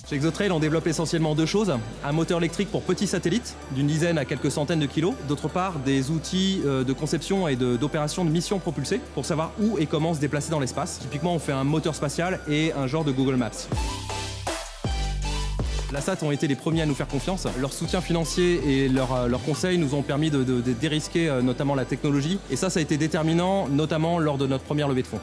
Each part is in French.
Chez Exotrail, on développe essentiellement deux choses. Un moteur électrique pour petits satellites, d'une dizaine à quelques centaines de kilos. D'autre part, des outils de conception et d'opération de mission propulsée pour savoir où et comment se déplacer dans l'espace. Typiquement, on fait un moteur spatial et un genre de Google Maps. La SAT ont été les premiers à nous faire confiance. Leur soutien financier et leurs conseils nous ont permis de dérisquer notamment la technologie. Et ça a été déterminant, notamment lors de notre première levée de fonds.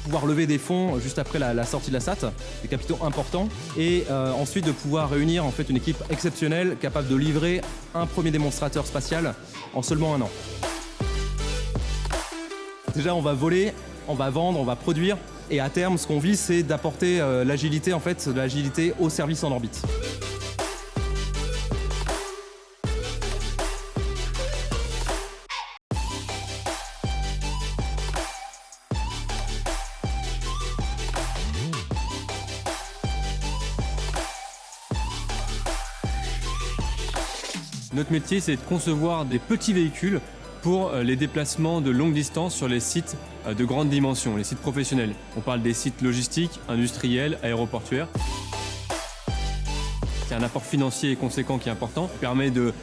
Pouvoir lever des fonds juste après la sortie de la SAT, des capitaux importants, et ensuite de pouvoir réunir en fait une équipe exceptionnelle capable de livrer un premier démonstrateur spatial en seulement 1 an. Déjà, on va voler, on va vendre, on va produire, et à terme, ce qu'on vise, c'est d'apporter l'agilité, en fait, de l'agilité au service en orbite. Notre métier, c'est de concevoir des petits véhicules pour les déplacements de longue distance sur les sites de grande dimension, les sites professionnels. On parle des sites logistiques, industriels, aéroportuaires. C'est un apport financier conséquent qui est important, qui permet de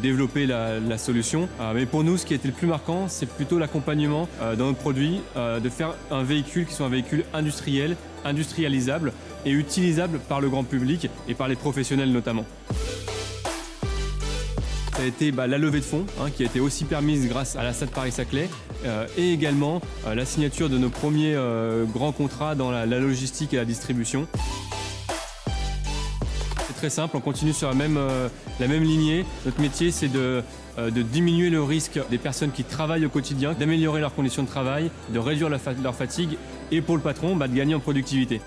développer la solution. Mais pour nous, ce qui a été le plus marquant, c'est plutôt l'accompagnement dans notre produit, de faire un véhicule qui soit un véhicule industriel, industrialisable et utilisable par le grand public et par les professionnels notamment. Ça a été la levée de fonds qui a été aussi permise grâce à la SAT Paris-Saclay et également la signature de nos premiers grands contrats dans la logistique et la distribution. C'est très simple, on continue sur la même lignée. Notre métier, c'est de diminuer le risque des personnes qui travaillent au quotidien, d'améliorer leurs conditions de travail, de réduire leur fatigue et pour le patron, de gagner en productivité.